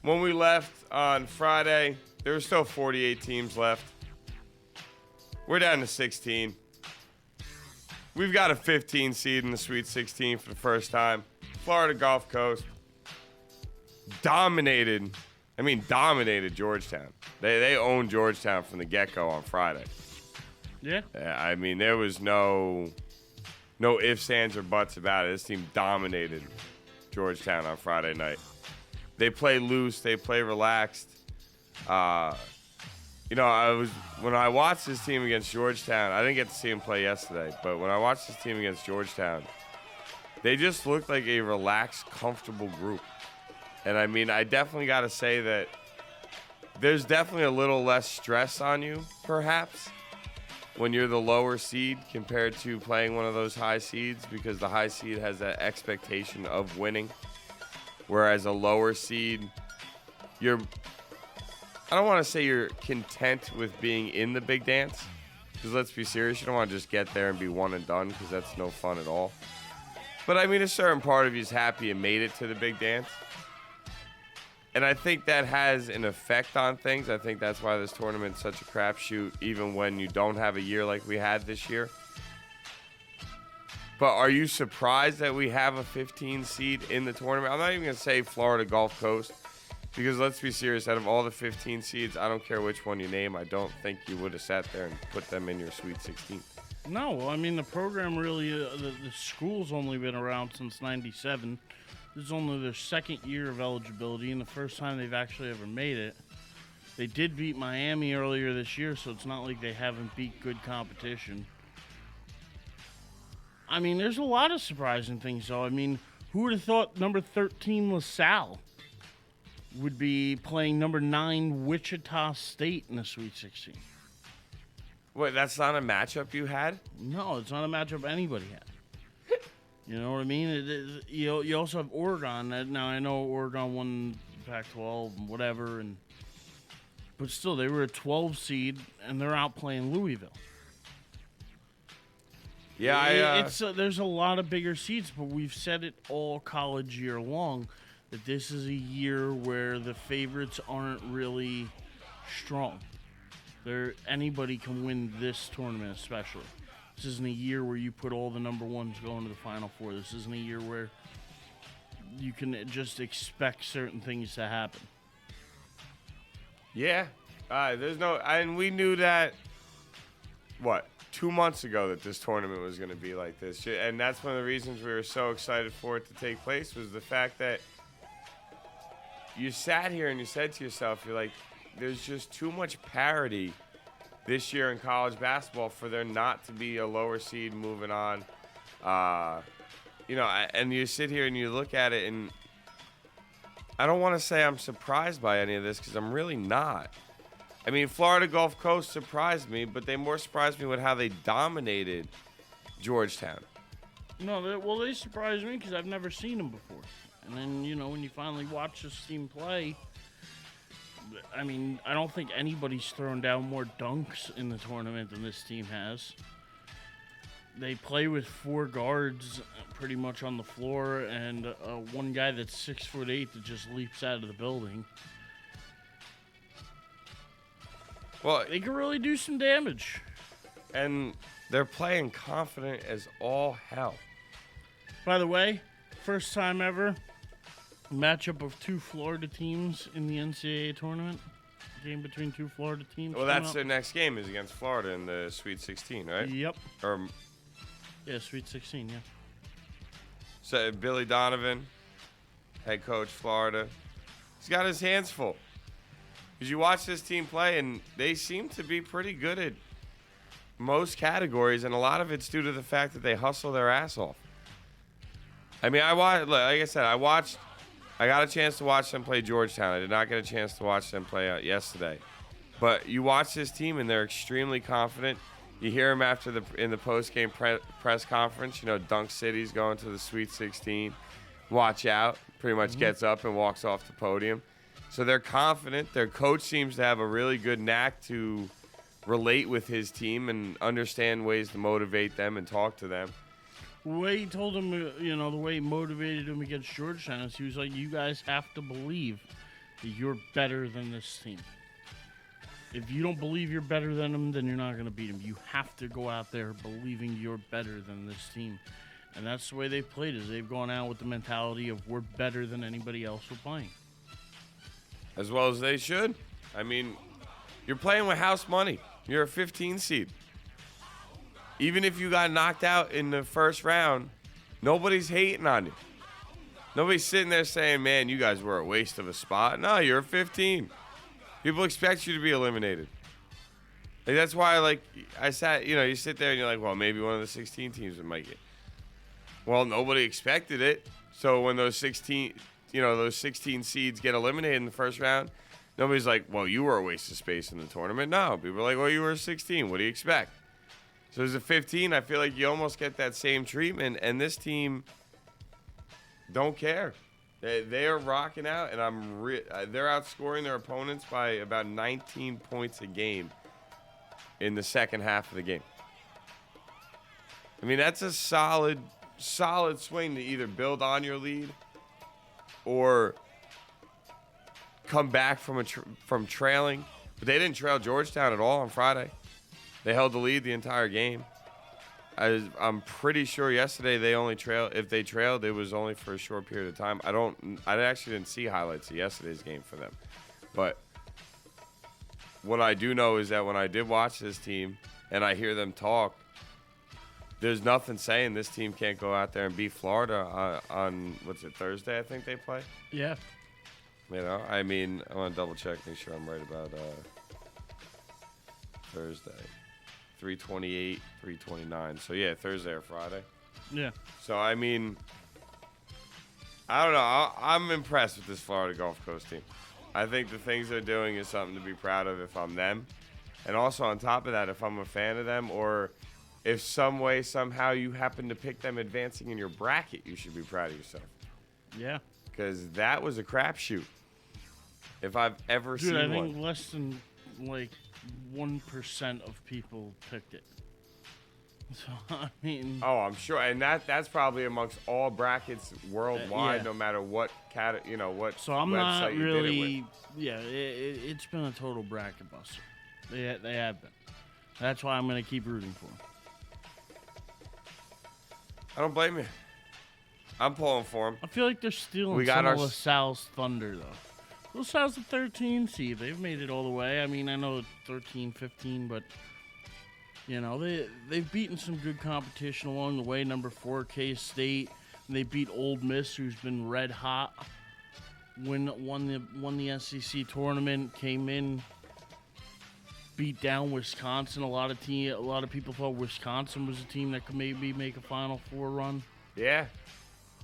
When we left on Friday, there were still 48 teams left. We're down to 16. We've got a 15 seed in the Sweet 16 for the first time. Florida Gulf Coast dominated Georgetown. They owned Georgetown from the get-go on Friday. Yeah. I mean, there was no ifs, ands, or buts about it. This team dominated Georgetown on Friday night. They play loose. They play relaxed. When I watched this team against Georgetown, I didn't get to see them play yesterday, but when I watched this team against Georgetown, they just looked like a relaxed, comfortable group. And I mean, I definitely got to say that there's definitely a little less stress on you, perhaps, when you're the lower seed compared to playing one of those high seeds, because the high seed has that expectation of winning, whereas a lower seed, I don't want to say you're content with being in the big dance, because let's be serious, you don't want to just get there and be one and done, because that's no fun at all. But I mean, a certain part of you is happy you made it to the big dance. And I think that has an effect on things. I think that's why this tournament's such a crapshoot, even when you don't have a year like we had this year. But are you surprised that we have a 15 seed in the tournament? I'm not even going to say Florida Gulf Coast, because let's be serious, out of all the 15 seeds, I don't care which one you name, I don't think you would have sat there and put them in your Sweet 16. No, I mean, the program really, the school's only been around since 97. This is only their second year of eligibility and the first time they've actually ever made it. They did beat Miami earlier this year, so it's not like they haven't beat good competition. I mean, there's a lot of surprising things, though. I mean, who would have thought number 13 LaSalle would be playing number 9 Wichita State in the Sweet 16? Wait, that's not a matchup you had? No, it's not a matchup anybody had. You know what I mean? You also have Oregon. Now, I know Oregon won Pac-12 and whatever, but still, they were a 12 seed, and they're out playing Louisville. Yeah, there's a lot of bigger seeds, but we've said it all college year long that this is a year where the favorites aren't really strong. Anybody can win this tournament, especially. This isn't a year where you put all the number ones going to the Final Four. This isn't a year where you can just expect certain things to happen. Yeah. And we knew that, 2 months ago that this tournament was going to be like this. And that's one of the reasons we were so excited for it to take place, was the fact that you sat here and you said to yourself, you're like, there's just too much parity this year in college basketball for there not to be a lower seed moving on. And you sit here and you look at it, and I don't want to say I'm surprised by any of this, because I'm really not. I mean, Florida Gulf Coast surprised me, but they more surprised me with how they dominated Georgetown. No, they surprised me because I've never seen them before. And then, when you finally watch this team play, I mean, I don't think anybody's thrown down more dunks in the tournament than this team has. They play with 4 guards pretty much on the floor, and one guy that's 6'8" that just leaps out of the building. Well, they can really do some damage. And they're playing confident as all hell. By the way, first time ever, matchup of 2 Florida teams in the NCAA tournament. Game between 2 Florida teams. Well, that's their next game is against Florida in the Sweet 16, right? Yep. Yeah, Sweet 16, yeah. So Billy Donovan, head coach, Florida, he's got his hands full. Because you watch this team play, and they seem to be pretty good at most categories, and a lot of it's due to the fact that they hustle their ass off. I mean, I got a chance to watch them play Georgetown. I did not get a chance to watch them play yesterday. But you watch this team, and they're extremely confident. You hear them in the post-game press conference. Dunk City's going to the Sweet 16. Watch out. Pretty much gets up and walks off the podium. So they're confident. Their coach seems to have a really good knack to relate with his team and understand ways to motivate them and talk to them. The way he told him, the way he motivated him against Georgetown is he was like, you guys have to believe you're better than this team. If you don't believe you're better than them, then you're not going to beat them. You have to go out there believing you're better than this team. And that's the way they've played, is they've gone out with the mentality of we're better than anybody else we're playing. As well as they should. I mean, you're playing with house money. You're a 15 seed. Even if you got knocked out in the first round, nobody's hating on you. Nobody's sitting there saying, man, you guys were a waste of a spot. No, you're a 15. People expect you to be eliminated. Like, that's why, like, you sit there and you're like, well, maybe one of the 16 teams would make it. Well, nobody expected it. So when those 16 seeds get eliminated in the first round, nobody's like, well, you were a waste of space in the tournament. No, people are like, well, you were a 16. What do you expect? So as a 15, I feel like you almost get that same treatment, and this team don't care. They are rocking out, and they're outscoring their opponents by about 19 points a game in the second half of the game. I mean, that's a solid swing to either build on your lead or come back from trailing. But they didn't trail Georgetown at all on Friday. They held the lead the entire game. I'm pretty sure yesterday they only trailed. If they trailed, it was only for a short period of time. I actually didn't see highlights of yesterday's game for them. But what I do know is that when I did watch this team and I hear them talk, there's nothing saying this team can't go out there and beat Florida on Thursday, I think they play? Yeah. You know, I mean, I want to double check, make sure I'm right about Thursday. 328, 329. So, yeah, Thursday or Friday. Yeah. So, I mean, I don't know. I'm impressed with this Florida Gulf Coast team. I think the things they're doing is something to be proud of if I'm them. And also on top of that, if I'm a fan of them, or if some way, somehow you happen to pick them advancing in your bracket, you should be proud of yourself. Yeah. Because that was a crapshoot. If I've ever seen one. Dude, I think less than, 1% of people picked it. So, I mean... Oh, I'm sure. And that's probably amongst all brackets worldwide, no matter what what So I'm website not you really... did it with. Yeah, it's been a total bracket buster. They have been. That's why I'm going to keep rooting for them. I don't blame you. I'm pulling for them. I feel like they're stealing some of LaSalle's thunder, though. LaSalle's a 13 seed. They've made it all the way. I mean, I know 13, 15, but, they've beaten some good competition along the way. Number 4, K-State. They beat Ole Miss, who's been red hot. Won the SEC tournament, came in, beat down Wisconsin. A lot of people thought Wisconsin was a team that could maybe make a Final Four run. Yeah.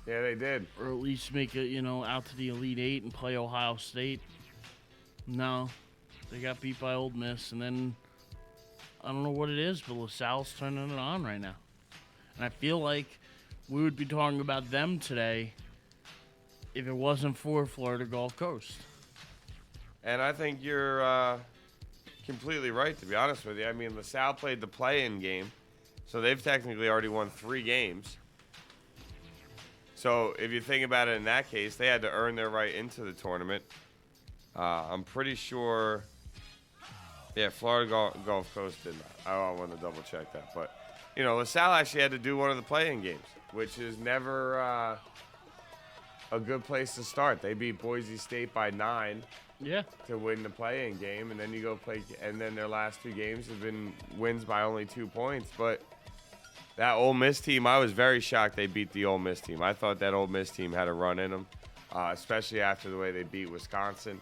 Yeah, they did. Or at least make it, out to the Elite Eight and play Ohio State. No. They got beat by Ole Miss, and then I don't know what it is, but LaSalle's turning it on right now. And I feel like we would be talking about them today if it wasn't for Florida Gulf Coast. And I think you're completely right, to be honest with you. I mean, LaSalle played the play-in game, so they've technically already won 3 games. So if you think about it in that case, they had to earn their right into the tournament. I'm pretty sure, Florida Gulf Coast did not. I want to double check that. But, LaSalle actually had to do one of the play-in games, which is never a good place to start. They beat Boise State by 9 to win the play-in game, and then you go play, and then their last 2 games have been wins by only 2 points. But that Ole Miss team, I was very shocked they beat the Ole Miss team. I thought that Ole Miss team had a run in them, especially after the way they beat Wisconsin,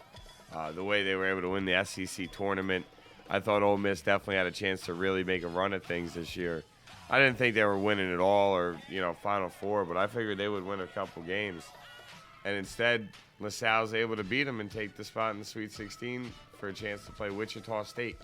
the way they were able to win the SEC tournament. I thought Ole Miss definitely had a chance to really make a run at things this year. I didn't think they were winning at all or, Final Four, but I figured they would win a couple games. And instead, LaSalle's able to beat them and take the spot in the Sweet 16 for a chance to play Wichita State.